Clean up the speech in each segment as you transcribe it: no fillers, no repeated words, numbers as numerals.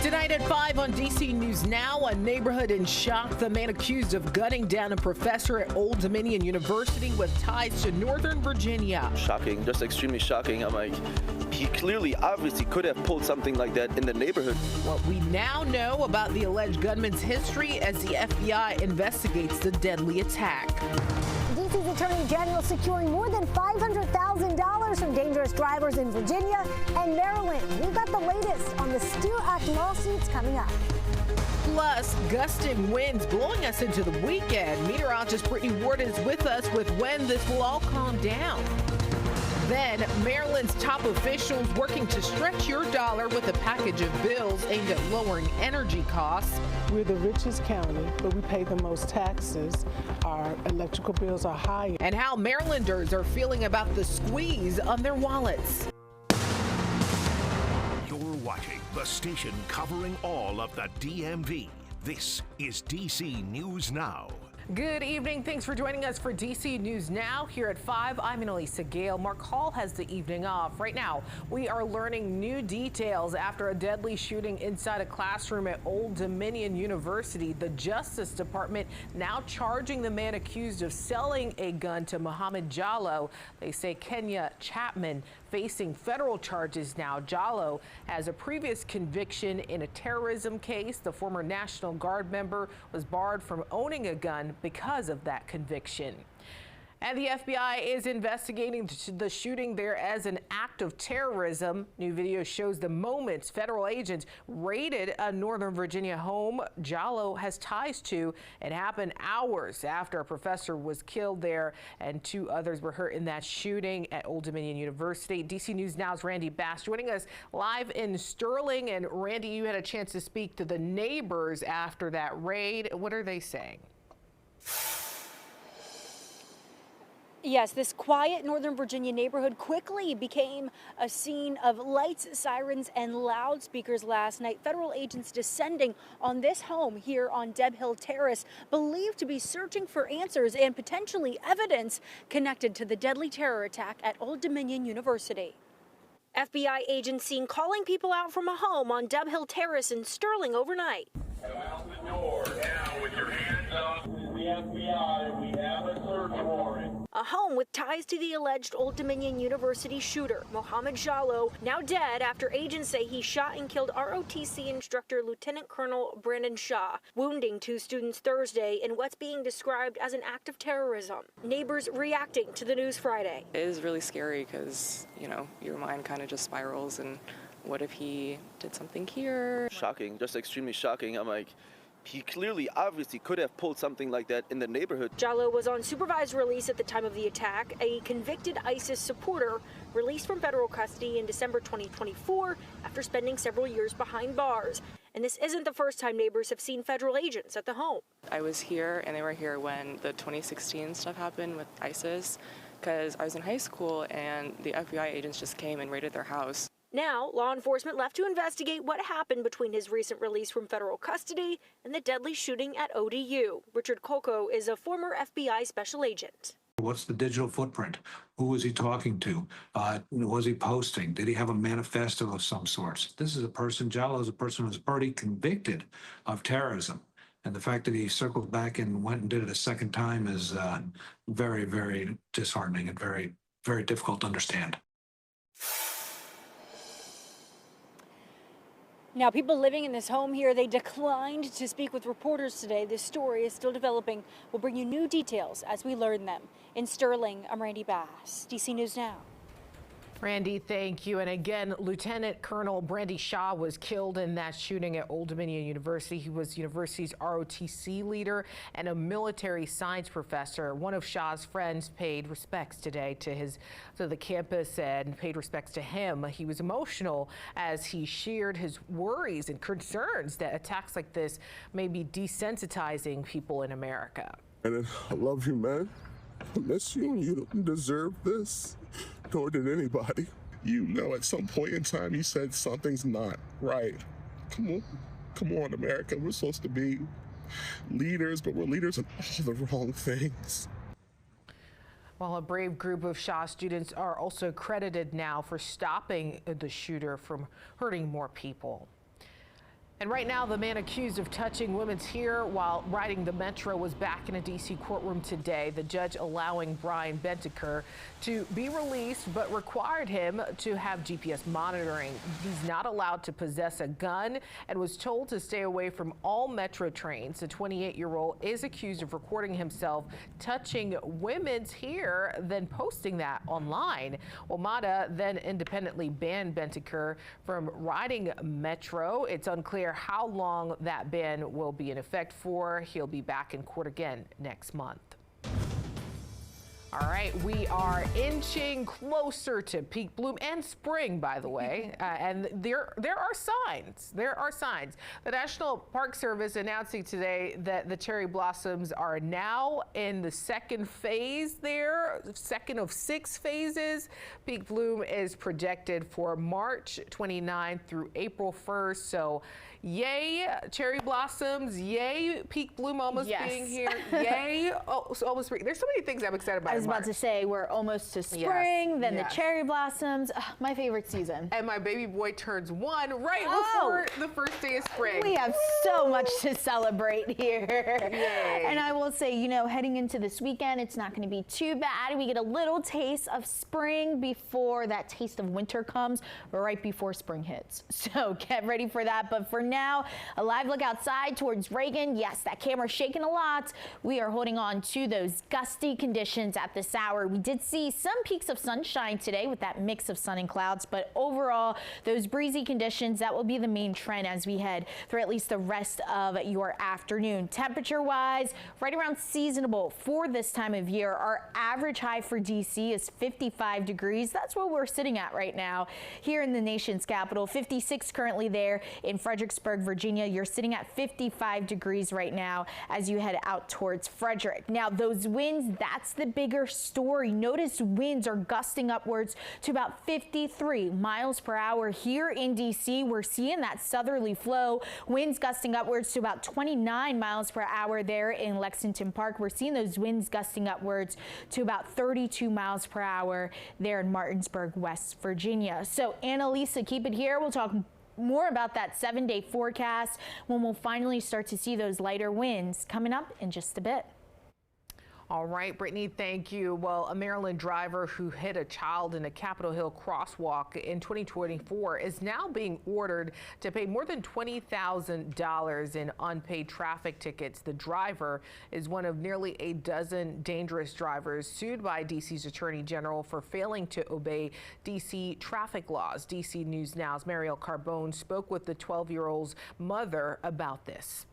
Tonight at 5 on DC News Now, a neighborhood in shock. The man accused of gunning down a professor at Old Dominion University with ties to Northern Virginia. Shocking, just extremely shocking. I'm like, he clearly, obviously could have pulled something like that in the neighborhood. What we now know about the alleged gunman's history as the FBI investigates the deadly attack. DC's Attorney General securing more than $500,000 from dangerous drivers in Virginia and Maryland. We've got the latest on the Steer Act lawsuits coming up. Plus, gusting winds blowing us into the weekend. Meteorologist Brittany Ward is with us with when this will all calm down. Then, Maryland's top officials working to stretch your dollar with a package of bills aimed at lowering energy costs. We're the richest county, but we pay the most taxes. Our electrical bills are high. And how Marylanders are feeling about the squeeze on their wallets. You're watching the station covering all of the DMV. This is DC News Now. Good evening. Thanks for joining us for DC News Now. Here at 5, I'm Annalisa Gale. Mark Hall has the evening off. Right now, we are learning new details after a deadly shooting inside a classroom at Old Dominion University. The Justice Department now charging the man accused of selling a gun to Mohammed Jallow. They say Kenya Chapman facing federal charges now. Jallow has a previous conviction in a terrorism case. The former National Guard member was barred from owning a gun because of that conviction. And the FBI is investigating the shooting there as an act of terrorism. New video shows the moments federal agents raided a Northern Virginia home Jallow has ties to. It happened hours after a professor was killed there and 2 others were hurt in that shooting at Old Dominion University. DC News Now's Randy Bass joining us live in Sterling. And Randy, you had a chance to speak to the neighbors after that raid. What are they saying? Yes, this quiet Northern Virginia neighborhood quickly became a scene of lights, sirens, and loudspeakers last night. Federal agents descending on this home here on Deb Hill Terrace, believed to be searching for answers and potentially evidence connected to the deadly terror attack at Old Dominion University. FBI agents seen calling people out from a home on Deb Hill Terrace in Sterling overnight. Come out the door now with your hands up. The FBI, we have a search warrant. A home with ties to the alleged Old Dominion University shooter, Mohammed Jallow, now dead after agents say he shot and killed ROTC instructor Lieutenant Colonel Brandon Shaw, wounding 2 students Thursday in what's being described as an act of terrorism. Neighbors reacting to the news Friday. It is really scary because, your mind kind of just spirals, and what if he did something here? Shocking, just extremely shocking. I'm like, he clearly, obviously could have pulled something like that in the neighborhood. Jallow was on supervised release at the time of the attack, a convicted ISIS supporter released from federal custody in December 2024 after spending several years behind bars. And this isn't the first time neighbors have seen federal agents at the home. I was here, and they were here when the 2016 stuff happened with ISIS, because I was in high school and the FBI agents just came and raided their house. Now, law enforcement left to investigate what happened between his recent release from federal custody and the deadly shooting at ODU. Richard Kolko is a former FBI special agent. What's the digital footprint? Who was he talking to? Was he posting? Did he have a manifesto of some sorts? This is a person, Jallow is a person who's already convicted of terrorism. And the fact that he circled back and went and did it a second time is very, very disheartening and very, very difficult to understand. Now, people living in this home here, they declined to speak with reporters today. This story is still developing. We'll bring you new details as we learn them. In Sterling, I'm Randy Bass, DC News Now. Randy, thank you. And again, Lieutenant Colonel Brandon Shaw was killed in that shooting at Old Dominion University. He was the university's ROTC leader and a military science professor. One of Shaw's friends paid respects today to the campus and paid respects to him. He was emotional as he shared his worries and concerns that attacks like this may be desensitizing people in America. And I love you, man. I miss you. You don't deserve this. Nor did anybody. At some point in time you said something's not right. Come on, America. We're supposed to be leaders, but we're leaders in all the wrong things. Well, a brave group of Shaw students are also credited now for stopping the shooter from hurting more people. And right now, the man accused of touching women's hair while riding the metro was back in a D.C. courtroom today. The judge allowing Brian Bentiker to be released, but required him to have GPS monitoring. He's not allowed to possess a gun and was told to stay away from all metro trains. The 28-year-old is accused of recording himself touching women's hair, then posting that online. WMATA then independently banned Bentiker from riding metro. It's unclear how long that ban will be in effect for. He'll be back in court again next month. All right, we are inching closer to peak bloom and spring, by the way, and there are signs. There are signs. The National Park Service announcing today that the cherry blossoms are now in the second phase there, second of 6 phases. Peak bloom is projected for March 29th through April 1st. So yay, cherry blossoms. Yay, peak bloom almost being here. Yay, almost spring. There's so many things I'm excited about. I was about to say, we're almost to spring, then the cherry blossoms. Ugh, my favorite season. And my baby boy turns 1 right before the first day of spring. We have so much to celebrate here. Yay. And I will say, you know, heading into this weekend, it's not going to be too bad. We get a little taste of spring before that taste of winter comes, right before spring hits. So get ready for that. But for now, a live look outside towards Reagan. Yes, that camera's shaking a lot. We are holding on to those gusty conditions at this hour. We did see some peaks of sunshine today with that mix of sun and clouds, but overall, those breezy conditions, that will be the main trend as we head through at least the rest of your afternoon. Temperature-wise, right around seasonable for this time of year. Our average high for D.C. is 55 degrees. That's what we're sitting at right now here in the nation's capital. 56 currently there in Fredericksburg, Virginia. You're sitting at 55 degrees right now as you head out towards Frederick. Now, those winds, that's the bigger story. Notice winds are gusting upwards to about 53 miles per hour here in D.C. We're seeing that southerly flow. Winds gusting upwards to about 29 miles per hour there in Lexington Park. We're seeing those winds gusting upwards to about 32 miles per hour there in Martinsburg, West Virginia. So, Annalisa, keep it here. We'll talk more about that 7-day forecast when we'll finally start to see those lighter winds coming up in just a bit. All right, Brittany, thank you. Well, a Maryland driver who hit a child in a Capitol Hill crosswalk in 2024 is now being ordered to pay more than $20,000 in unpaid traffic tickets. The driver is one of nearly a dozen dangerous drivers sued by D.C.'s Attorney General for failing to obey D.C. traffic laws. D.C. News Now's Marielle Carbone spoke with the 12-year-old's mother about this.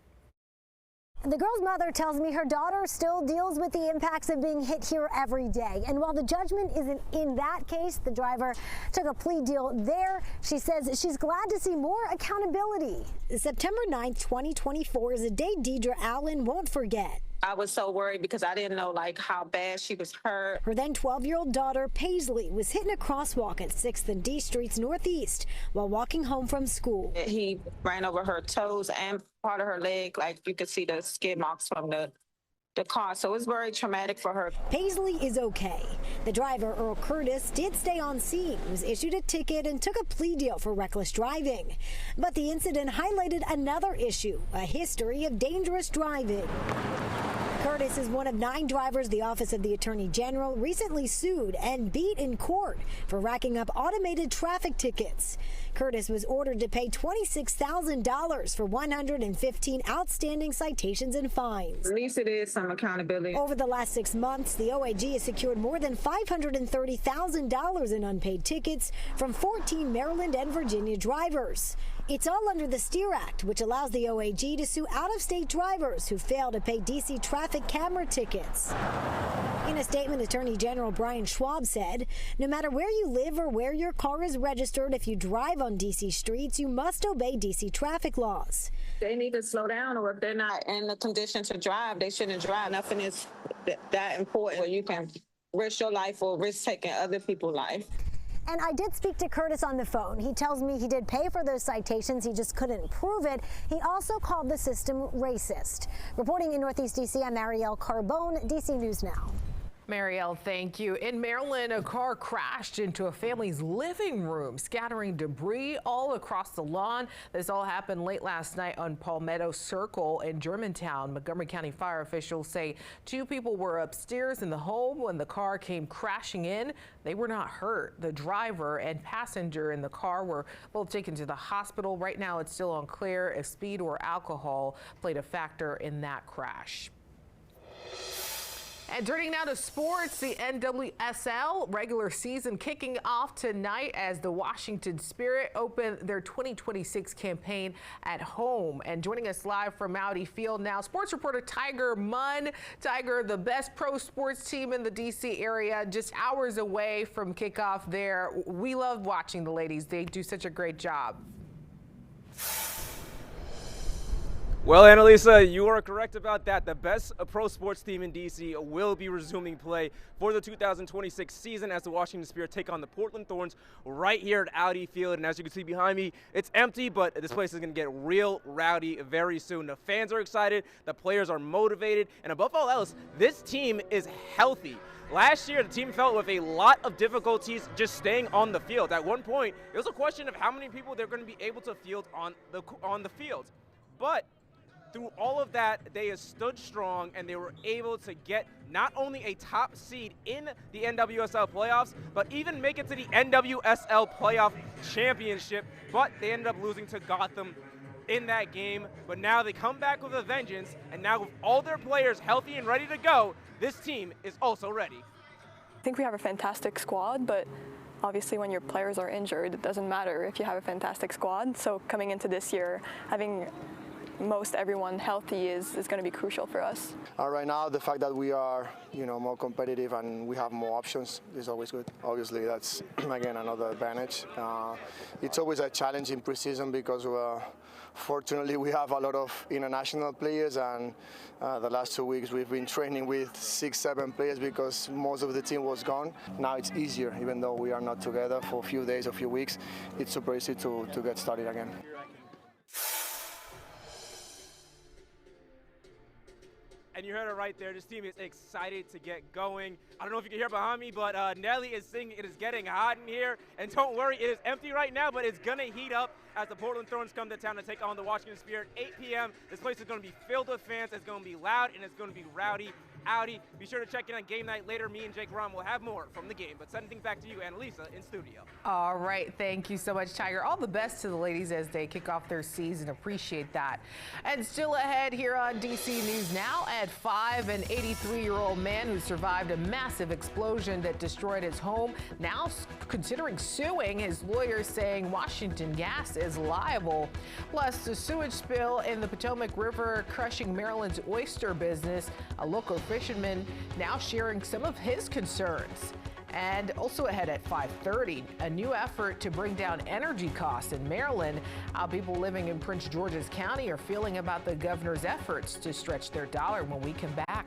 The girl's mother tells me her daughter still deals with the impacts of being hit here every day. And while the judgment isn't in that case, the driver took a plea deal there. She says she's glad to see more accountability. September 9th, 2024 is a day Deidre Allen won't forget. I was so worried because I didn't know how bad she was hurt. Her then 12-year-old daughter, Paisley, was hit in a crosswalk at 6th and D Streets Northeast while walking home from school. He ran over her toes and part of her leg. You could see the skid marks from the car, so it was very traumatic for her. Paisley is okay. The driver, Earl Curtis, did stay on scene, was issued a ticket and took a plea deal for reckless driving. But the incident highlighted another issue, a history of dangerous driving. Curtis is one of 9 drivers the Office of the Attorney General recently sued and beat in court for racking up automated traffic tickets. Curtis was ordered to pay $26,000 for 115 outstanding citations and fines. At least it is some accountability. Over the last 6 months, the OAG has secured more than $530,000 in unpaid tickets from 14 Maryland and Virginia drivers. It's all under the STEER Act, which allows the OAG to sue out-of-state drivers who fail to pay D.C. traffic camera tickets. In a statement, Attorney General Brian Schwab said, no matter where you live or where your car is registered, if you drive on D.C. streets, you must obey D.C. traffic laws. They need to slow down, or if they're not in the condition to drive, they shouldn't drive. Nothing is that important where you can risk your life or risk taking other people's life. And I did speak to Curtis on the phone. He tells me he did pay for those citations. He just couldn't prove it. He also called the system racist. Reporting in Northeast D.C., I'm Marielle Carbone, D.C. News Now. Marielle, thank you. In Maryland, a car crashed into a family's living room, scattering debris all across the lawn. This all happened late last night on Palmetto Circle in Germantown. Montgomery County fire officials say 2 people were upstairs in the home when the car came crashing in. They were not hurt. The driver and passenger in the car were both taken to the hospital. Right now, it's still unclear if speed or alcohol played a factor in that crash. And turning now to sports, the NWSL regular season kicking off tonight as the Washington Spirit open their 2026 campaign at home. And joining us live from Audi Field now, sports reporter Tiger Munn. Tiger, the best pro sports team in the D.C. area, just hours away from kickoff there. We love watching the ladies. They do such a great job. Well, Annalisa, you are correct about that. The best pro sports team in D.C. will be resuming play for the 2026 season as the Washington Spirit take on the Portland Thorns right here at Audi Field. And as you can see behind me, it's empty, but this place is going to get real rowdy very soon. The fans are excited, the players are motivated, and above all else, this team is healthy. Last year, the team felt with a lot of difficulties just staying on the field. At one point, it was a question of how many people they're going to be able to field on the field. But through all of that, they have stood strong and they were able to get not only a top seed in the NWSL playoffs, but even make it to the NWSL playoff championship. But they ended up losing to Gotham in that game. But now they come back with a vengeance, and now with all their players healthy and ready to go, this team is also ready. I think we have a fantastic squad, but obviously when your players are injured, it doesn't matter if you have a fantastic squad. So coming into this year, having most everyone healthy is going to be crucial for us. Right now, the fact that we are, more competitive and we have more options is always good. Obviously, that's again another advantage. It's always a challenge in preseason because fortunately we have a lot of international players, and the last 2 weeks we've been training with 6-7 players because most of the team was gone. Now it's easier, even though we are not together for a few days or a few weeks. It's super easy to get started again. And you heard it right there. This team is excited to get going. I don't know if you can hear behind me, but Nelly is singing, "It is getting hot in here." And don't worry, it is empty right now, but it's going to heat up as the Portland Thorns come to town to take on the Washington Spirit. 8 p.m. This place is going to be filled with fans. It's going to be loud, and it's going to be rowdy. Audi. Be sure to check in on game night later. Me and Jake Rom will have more from the game. But sending things back to you, Annalisa, in studio. All right. Thank you so much, Tiger. All the best to the ladies as they kick off their season. Appreciate that. And still ahead here on DC News Now at 5, an 83-year-old man who survived a massive explosion that destroyed his home now considering suing. His lawyers saying Washington Gas is liable. Plus, the sewage spill in the Potomac River crushing Maryland's oyster business. A local fisherman now sharing some of his concerns. And also ahead at 5:30, a new effort to bring down energy costs in Maryland. How people living in Prince George's County are feeling about the governor's efforts to stretch their dollar when we come back.